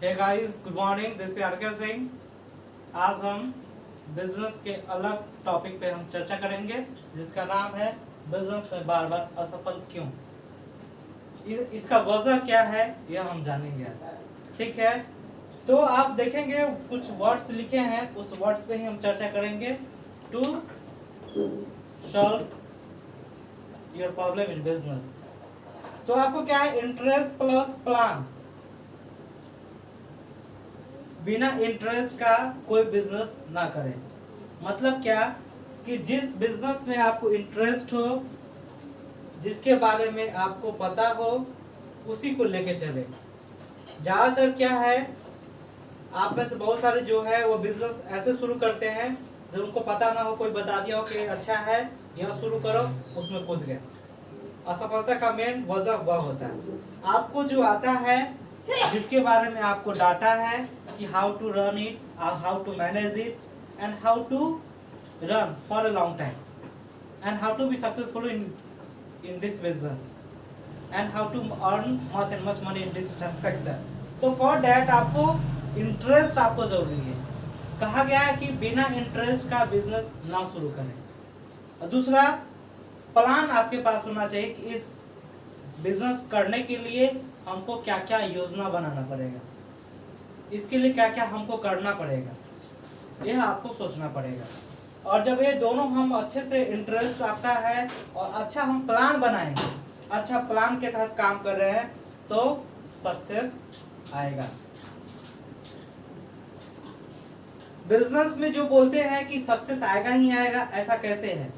Hey guys, good morning. This is RK Singh. आज हम business के अलग टॉपिक पे हम चर्चा करेंगे जिसका नाम है बिजनेस में बार बार असफल क्यों। इसका वजह क्या है यह हम जानेंगे आज। ठीक है, तो आप देखेंगे कुछ वर्ड्स लिखे हैं, उस वर्ड्स पे ही हम चर्चा करेंगे to solve your problem in business. तो आपको क्या है, इंटरेस्ट प्लस प्लान। बिना इंटरेस्ट का कोई बिजनेस ना करें। मतलब क्या कि जिस बिजनेस में आपको इंटरेस्ट हो, जिसके बारे में आपको पता हो, उसी को लेके चले। ज्यादातर क्या है, आप में से बहुत सारे जो है वो बिजनेस ऐसे शुरू करते हैं जब उनको पता ना हो, कोई बता दिया हो कि अच्छा है यह शुरू करो, उसमें कूद गए। असफलता का मेन वजह वह होता है। आपको जो आता है, जिसके बारे में आपको डाटा है कि how to run it, how to manage it, and how to run for a long time, and how to be successful in this business, and how to earn much and much money in this sector. तो for that आपको interest आपको जरूरी है। कहा गया है कि बिना इंटरेस्ट का बिजनेस ना शुरू करें। और दूसरा, प्लान आपके पास होना चाहिए कि इस बिजनेस करने के लिए हमको क्या क्या योजना बनाना पड़ेगा, इसके लिए क्या क्या हमको करना पड़ेगा, यह आपको सोचना पड़ेगा। और जब ये दोनों हम अच्छे से इंटरेस्ट आपका है और अच्छा हम प्लान बनाएंगे, अच्छा प्लान के तहत काम कर रहे हैं, तो सक्सेस आएगा। बिजनेस में जो बोलते हैं कि सक्सेस आएगा ही आएगा, ऐसा कैसे है?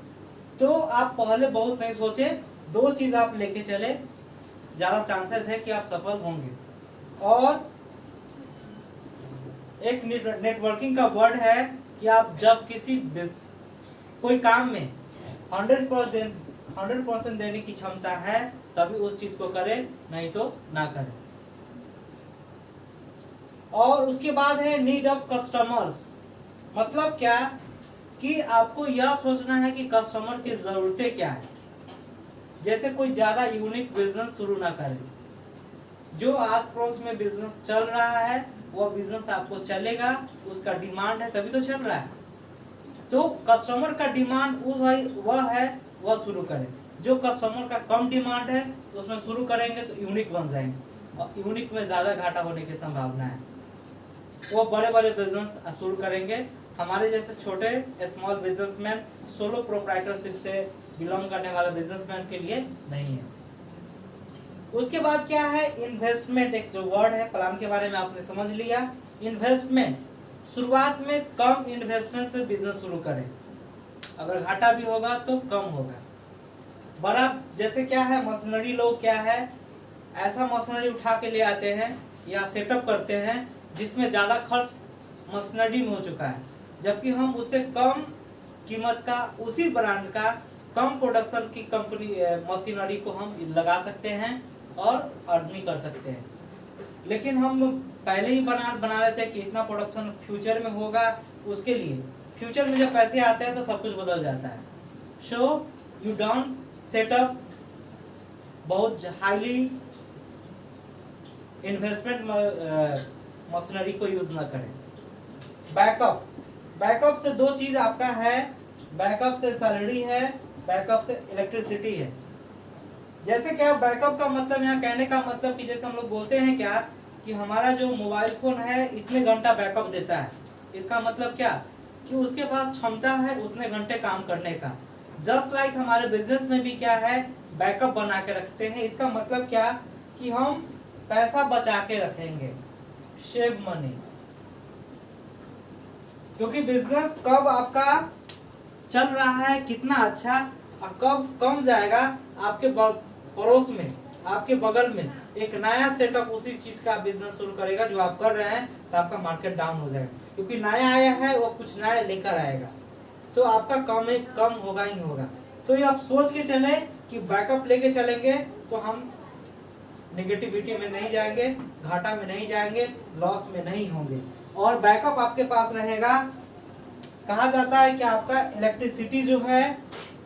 तो आप पहले बहुत नहीं सोचे, दो चीज आप लेके चले, ज्यादा चांसेस है कि आप सफल होंगे। और एक नेटवर्किंग का वर्ड है कि आप जब किसी कोई काम में 100% देने की क्षमता है तभी उस चीज को करें, नहीं तो ना करें। और उसके बाद है नीड ऑफ कस्टमर्स। मतलब क्या कि आपको यह सोचना है कि कस्टमर की जरूरतें क्या है। जैसे कोई ज्यादा यूनिक बिजनेस शुरू ना करें। जो आस पड़ोस में बिजनेस चल रहा है वह बिजनेस आपको चलेगा, उसका डिमांड है तभी तो चल रहा है। तो कस्टमर का डिमांड वह है, वह शुरू करें। जो कस्टमर का कम डिमांड है उसमें शुरू करेंगे तो यूनिक बन जाएंगे, और यूनिक में ज्यादा घाटा होने की संभावना है। वो बड़े बड़े बिजनेस शुरू करेंगे। हमारे जैसे छोटे स्मॉल बिजनेसमैन, सोलो प्रोप्राइटरशिप से बिलोंग करने वाले बिजनेसमैन के लिए नहीं है। उसके बाद क्या है, इन्वेस्टमेंट। एक जो वर्ड है, प्लान के बारे में आपने समझ लिया। इन्वेस्टमेंट, शुरुआत में कम इन्वेस्टमेंट से बिजनेस शुरू करें। अगर घाटा भी होगा तो कम होगा। बड़ा जैसे क्या है, मशीनरी, लोग क्या है, ऐसा मशीनरी उठा के ले आते हैं या सेटअप करते हैं जिसमें ज्यादा खर्च मशीनरी में हो चुका है, जबकि हम उससे कम कीमत का, उसी ब्रांड का, कम प्रोडक्शन की कंपनी मशीनरी को हम लगा सकते हैं और अर्निंग कर सकते हैं। लेकिन हम पहले ही बना लेते हैं कि इतना प्रोडक्शन फ्यूचर में होगा, उसके लिए फ्यूचर में जब पैसे आते हैं तो सब कुछ बदल जाता है। सो यू डोंट सेटअप बहुत हाईली इन्वेस्टमेंट मशीनरी को यूज ना करें। बैकअप, बैकअप से दो चीज आपका है, बैकअप से सैलरी है, बैकअप से इलेक्ट्रिसिटी है। जैसे क्या बैकअप का मतलब, यहाँ कहने का मतलब कि जैसे हम लोग बोलते हैं क्या कि हमारा जो मोबाइल फोन है इतने घंटा बैकअप देता है। इसका मतलब क्या कि उसके पास क्षमता है उतने घंटे काम करने का। जस्ट लाइक हमारे बिजनेस में भी क्या है, बैकअप बना के रखते हैं। इसका मतलब क्या कि हम पैसा बचा के रखेंगे, सेव मनी। क्योंकि बिजनेस कब आपका चल रहा है, कितना अच्छा, और कब कम जाएगा, आपके पड़ोस में, आपके बगल में एक नया सेटअप उसी चीज का बिजनेस शुरू करेगा जो आप कर रहे हैं, तो आपका मार्केट डाउन हो जाएगा। क्योंकि नया आया है वो कुछ नया लेकर आएगा, तो आपका कम होगा ही होगा। तो ये आप सोच के चले कि बैकअप लेके चलेंगे तो हम नेगेटिविटी में नहीं जाएंगे, घाटा में नहीं जाएंगे, लॉस में नहीं होंगे। और बैकअप आपके पास रहेगा। कहा जाता है कि आपका इलेक्ट्रिसिटी जो है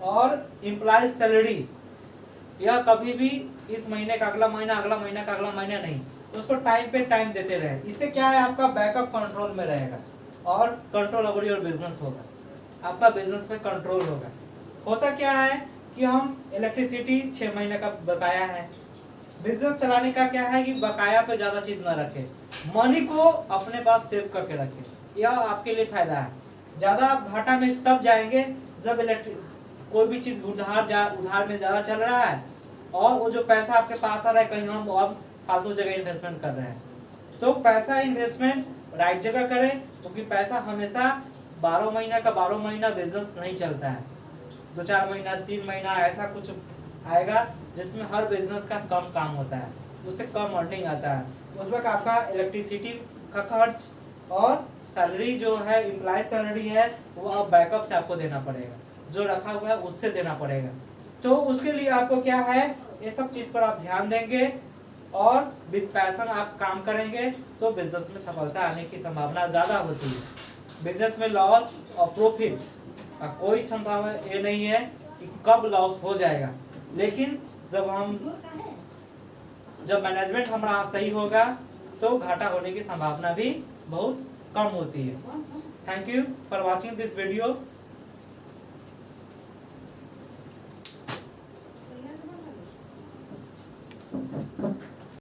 और एम्प्लॉय सैलरी, यह कभी भी इस महीने का अगला महीना, अगला महीना का अगला महीना नहीं, उसको टाइम पे टाइम देते रहे। इससे क्या है, आपका बैकअप कंट्रोल में रहेगा और कंट्रोल ओवर योर बिजनेस होगा, आपका बिजनेस पे कंट्रोल होगा। होता क्या है कि हम इलेक्ट्रिसिटी 6 महीने का बकाया है, बिजनेस चलाने का क्या है कि बकाया पे ज्यादा चीज ना रखे, मनी को अपने पास सेव करके रखे, यह आपके लिए फायदा है। ज्यादा आप घाटा में तब जाएंगे जब कोई भी चीज उधार में ज्यादा चल रहा है और वो जो पैसा आपके पास आ रहा है कहीं हम अब फालतू जगह इन्वेस्टमेंट कर रहे हैं। तो पैसा इन्वेस्टमेंट राइट जगह करें, क्योंकि पैसा हमेशा 12 महीना का 12 महीना बिजनेस नहीं चलता है, 2-4 महीना 3 महीना ऐसा कुछ आएगा जिसमें हर बिजनेस का कम काम होता है, उससे कम अर्निंग आता है। उस वक्त आपका इलेक्ट्रिसिटी का खर्च और सैलरी जो है एम्प्लॉय सैलरी है वो अब बैकअप से आपको देना पड़ेगा, जो रखा हुआ है उससे देना पड़ेगा। तो उसके लिए आपको क्या है, ये सब चीज पर आप ध्यान देंगे और विद पैशन आप काम करेंगे तो बिजनेस में सफलता आने की संभावना ज्यादा होती है। बिजनेस में लॉस और प्रॉफिट का कोई संभावना ये नहीं है कि कब लॉस हो जाएगा, लेकिन जब मैनेजमेंट हमारा सही होगा तो घाटा होने की संभावना भी बहुत कम होती है। Thank you for watching this video.